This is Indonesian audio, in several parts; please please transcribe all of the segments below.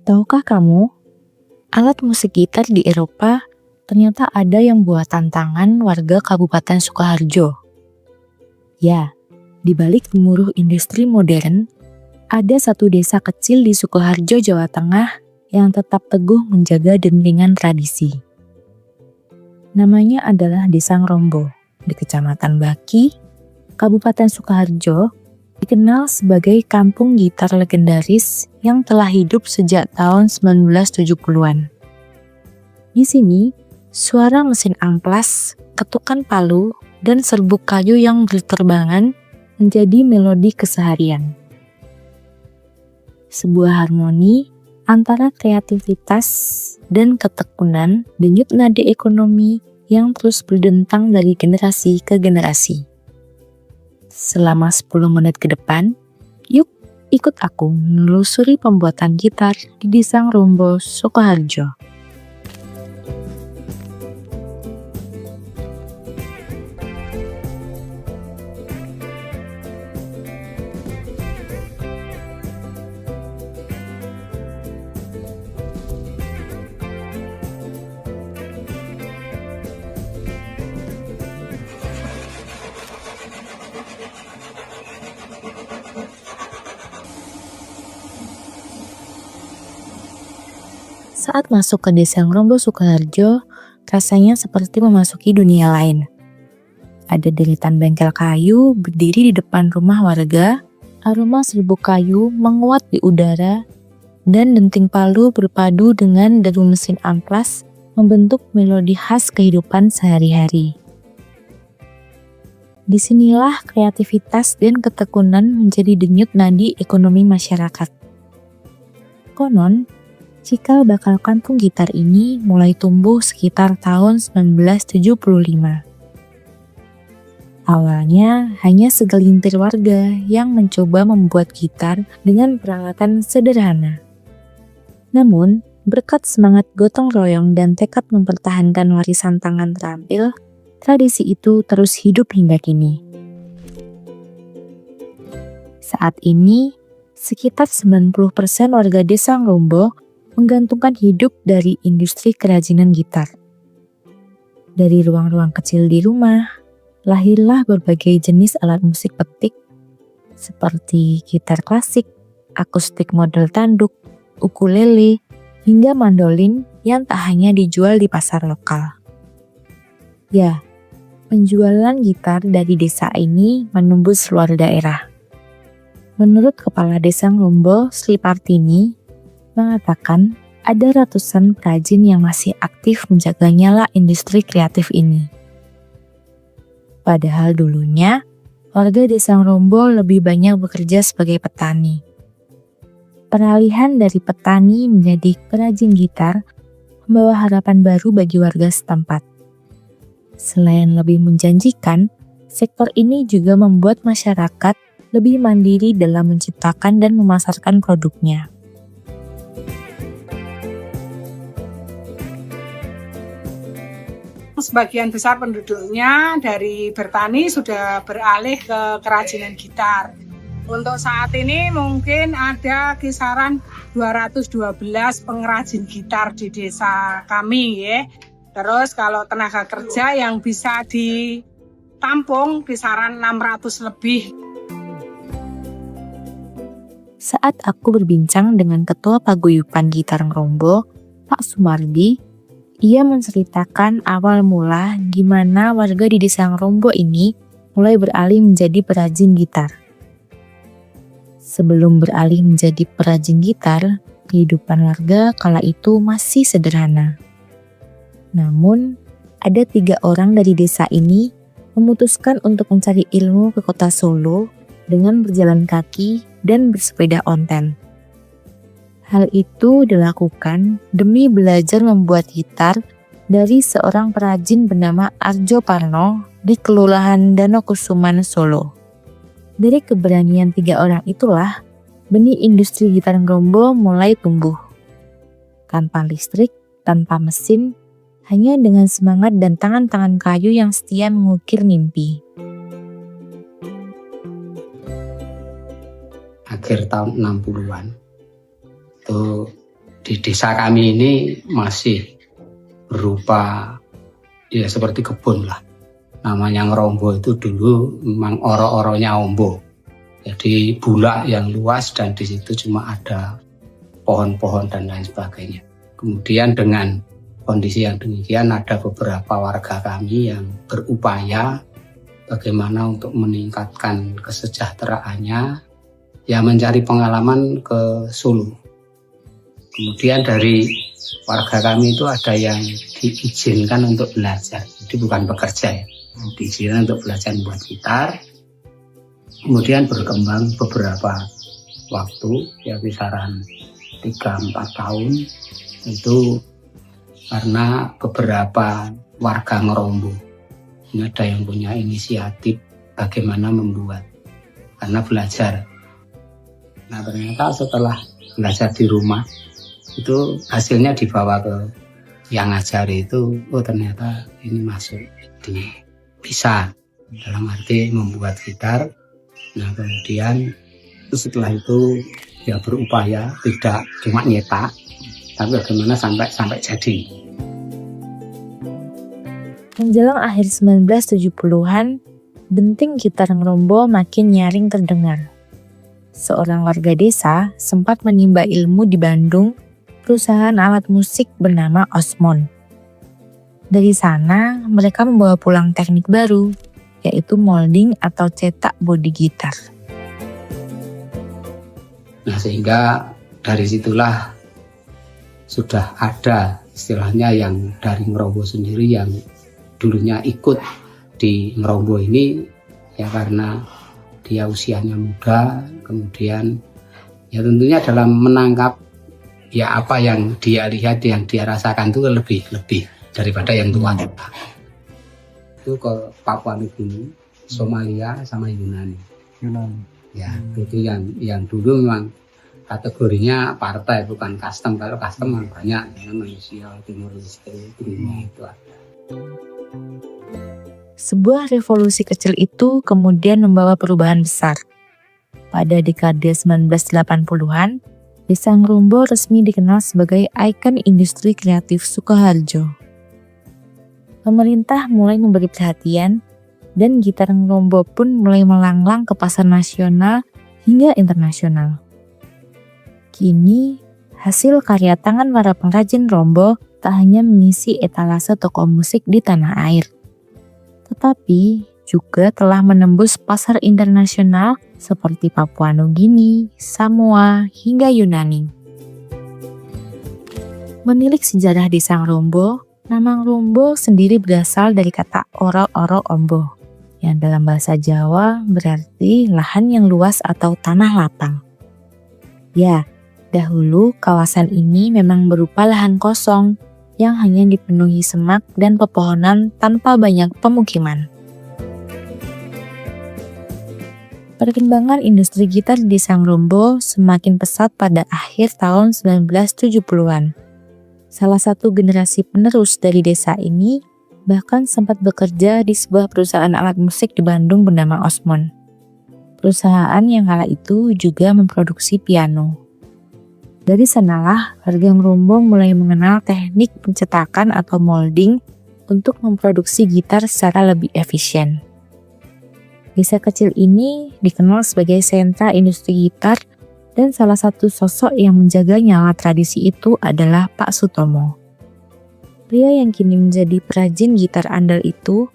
Tahukah kamu, alat musik gitar di Eropa ternyata ada yang buatan tangan warga Kabupaten Sukoharjo. Ya, di balik gemuruh industri modern, ada satu desa kecil di Sukoharjo, Jawa Tengah yang tetap teguh menjaga dindingan tradisi. Namanya adalah Desa Ngrombo, di Kecamatan Baki, Kabupaten Sukoharjo, dikenal sebagai kampung gitar legendaris yang telah hidup sejak tahun 1970-an. Di sini, suara mesin amplas, ketukan palu, dan serbuk kayu yang berterbangan menjadi melodi keseharian. Sebuah harmoni antara kreativitas dan ketekunan denyut nadi ekonomi yang terus berdentang dari generasi ke generasi. Selama 10 menit ke depan, yuk ikut aku menelusuri pembuatan gitar di Desa Ngrombo, Sukoharjo. Saat masuk ke Desa Ngrombo, Sukoharjo, rasanya seperti memasuki dunia lain. Ada deretan bengkel kayu berdiri di depan rumah warga, aroma serbuk kayu menguat di udara, dan denting palu berpadu dengan deru mesin amplas membentuk melodi khas kehidupan sehari-hari. Disinilah kreativitas dan ketekunan menjadi denyut nadi ekonomi masyarakat. Konon, cikal bakal kampung gitar ini mulai tumbuh sekitar tahun 1975. Awalnya hanya segelintir warga yang mencoba membuat gitar dengan peralatan sederhana. Namun, berkat semangat gotong royong dan tekad mempertahankan warisan tangan terampil, tradisi itu terus hidup hingga kini. Saat ini, sekitar 90% warga Desa Ngrombo menggantungkan hidup dari industri kerajinan gitar. Dari ruang-ruang kecil di rumah, lahirlah berbagai jenis alat musik petik seperti gitar klasik, akustik model tanduk, ukulele, hingga mandolin yang tak hanya dijual di pasar lokal. Ya, penjualan gitar dari desa ini menembus luar daerah. Menurut Kepala Desa Ngrombo, Sri Partini, mengatakan ada ratusan perajin yang masih aktif menjaga nyala industri kreatif ini. Padahal dulunya, warga Desa Ngrombo lebih banyak bekerja sebagai petani. Peralihan dari petani menjadi perajin gitar membawa harapan baru bagi warga setempat. Selain lebih menjanjikan, sektor ini juga membuat masyarakat lebih mandiri dalam menciptakan dan memasarkan produknya. Sebagian besar penduduknya dari bertani sudah beralih ke kerajinan gitar. Untuk saat ini mungkin ada kisaran 212 pengrajin gitar di desa kami ya. Terus kalau tenaga kerja yang bisa ditampung kisaran 600 lebih. Saat aku berbincang dengan Ketua Paguyuban Gitar Ngrombo, Pak Sumardi, ia menceritakan awal mula gimana warga di Desa Ngrombo ini mulai beralih menjadi perajin gitar. Sebelum beralih menjadi perajin gitar, kehidupan warga kala itu masih sederhana. Namun, ada 3 orang dari desa ini memutuskan untuk mencari ilmu ke kota Solo dengan berjalan kaki dan bersepeda onten. Hal itu dilakukan demi belajar membuat gitar dari seorang perajin bernama Arjo Parno di Kelurahan Danokusuman, Solo. Dari keberanian 3 orang itulah, benih industri gitar Ngrombo mulai tumbuh. Tanpa listrik, tanpa mesin, hanya dengan semangat dan tangan-tangan kayu yang setia mengukir mimpi. Akhir tahun 60-an, itu di desa kami ini masih berupa ya seperti kebun lah. Namanya ngerombo itu dulu memang oro-oronya ombo. Jadi bulak yang luas dan di situ cuma ada pohon-pohon dan lain sebagainya. Kemudian dengan kondisi yang demikian ada beberapa warga kami yang berupaya bagaimana untuk meningkatkan kesejahteraannya, ya mencari pengalaman ke Solo. Kemudian dari warga kami itu ada yang diizinkan untuk belajar, jadi bukan bekerja ya, diizinkan untuk belajar membuat gitar. Kemudian berkembang beberapa waktu, ya kisaran 3-4 tahun, itu karena beberapa warga ngerombo. Ini ada yang punya inisiatif bagaimana membuat, karena belajar. Nah ternyata setelah belajar di rumah, itu hasilnya dibawa ke yang ngajari itu, oh ternyata ini masuk di bisa dalam arti membuat gitar. Nah kemudian setelah itu ya berupaya tidak cuma nyetak, tapi bagaimana sampai jadi. Menjelang akhir 1970-an, denting gitar ngerombo makin nyaring terdengar. Seorang warga desa sempat menimba ilmu di Bandung, perusahaan alat musik bernama Osmond. Dari sana, mereka membawa pulang teknik baru, yaitu molding atau cetak bodi gitar. Nah sehingga dari situlah sudah ada istilahnya yang dari ngerombo sendiri yang dulunya ikut di ngerombo ini, ya karena dia usianya muda, kemudian ya tentunya dalam menangkap ya apa yang dia lihat, yang dia rasakan itu lebih daripada yang tua. Itu ke Papua Nugini, Somalia sama Yunani. Ya, itu yang dulu memang kategorinya partai bukan custom. Kalau custom kan banyak, ya, Malaysia, Timur Leste, Brunei itu ada. Sebuah revolusi kecil itu kemudian membawa perubahan besar. Pada dekade 1980-an, Desa Ngerombo resmi dikenal sebagai ikon industri kreatif Sukoharjo. Pemerintah mulai memberi perhatian dan gitar ngerombo pun mulai melanglang ke pasar nasional hingga internasional. Kini, hasil karya tangan para pengrajin rombo tak hanya mengisi etalase toko musik di tanah air, tetapi juga telah menembus pasar internasional seperti Papua Nugini, Samoa, hingga Yunani. Menilik sejarah Desa Ngerombo, nama Ngerombo sendiri berasal dari kata oro-oro ombo, yang dalam bahasa Jawa berarti lahan yang luas atau tanah lapang. Ya, dahulu kawasan ini memang berupa lahan kosong yang hanya dipenuhi semak dan pepohonan tanpa banyak pemukiman. Perkembangan industri gitar di Desa Ngerombo semakin pesat pada akhir tahun 1970-an. Salah satu generasi penerus dari desa ini bahkan sempat bekerja di sebuah perusahaan alat musik di Bandung bernama Osmond. Perusahaan yang kala itu juga memproduksi piano. Dari sanalah warga Ngerombo mulai mengenal teknik pencetakan atau molding untuk memproduksi gitar secara lebih efisien. Desa kecil ini dikenal sebagai sentra industri gitar dan salah satu sosok yang menjaga nyala tradisi itu adalah Pak Sutomo. Pria yang kini menjadi perajin gitar andal itu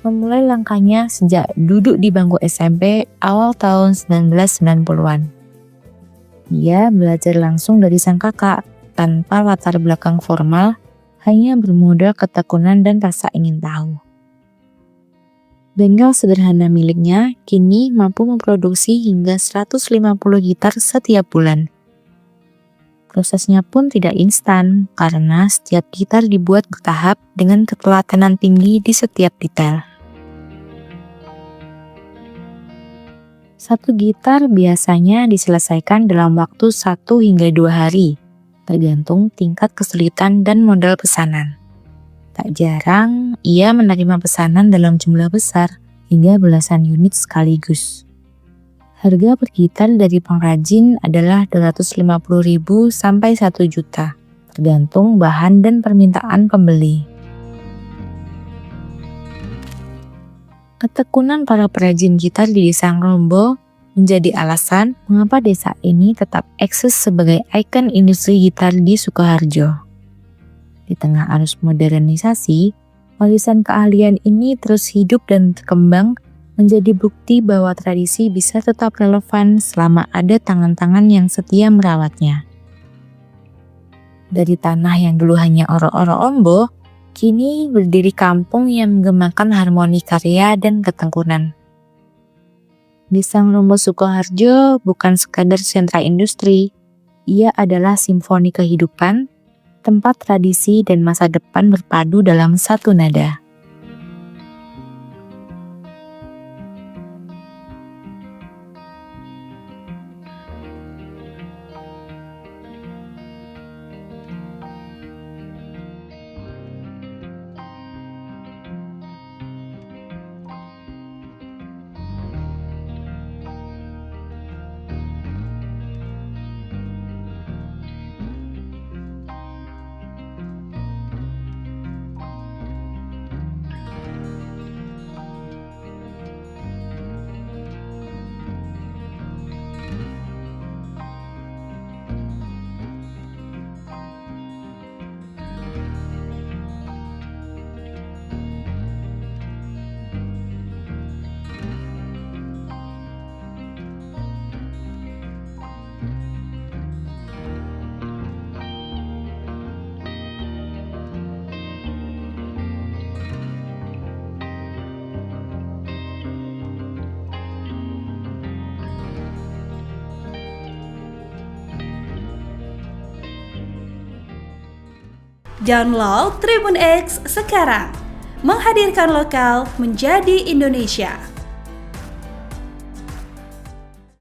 memulai langkahnya sejak duduk di bangku SMP awal tahun 1990-an. Dia belajar langsung dari sang kakak tanpa latar belakang formal, hanya bermodal ketekunan dan rasa ingin tahu. Bengkel sederhana miliknya kini mampu memproduksi hingga 150 gitar setiap bulan. Prosesnya pun tidak instan karena setiap gitar dibuat bertahap dengan ketelatenan tinggi di setiap detail. Satu gitar biasanya diselesaikan dalam waktu 1 hingga 2 hari, tergantung tingkat kesulitan dan modal pesanan. Tak jarang, ia menerima pesanan dalam jumlah besar hingga belasan unit sekaligus. Harga per gitar dari pengrajin adalah 250.000 sampai 1 juta. tergantung bahan dan permintaan pembeli. Ketekunan para perajin gitar di Desa Ngrombo menjadi alasan mengapa desa ini tetap eksis sebagai ikon industri gitar di Sukoharjo. Di tengah arus modernisasi, warisan keahlian ini terus hidup dan berkembang menjadi bukti bahwa tradisi bisa tetap relevan selama ada tangan-tangan yang setia merawatnya. Dari tanah yang dulu hanya oro-oro ombo, kini berdiri kampung yang menggemakan harmoni karya dan ketekunan. Desa Ngrombo Sukoharjo bukan sekadar sentra industri, ia adalah simfoni kehidupan, tempat tradisi dan masa depan berpadu dalam satu nada. Download Tribun X sekarang, menghadirkan lokal menjadi Indonesia.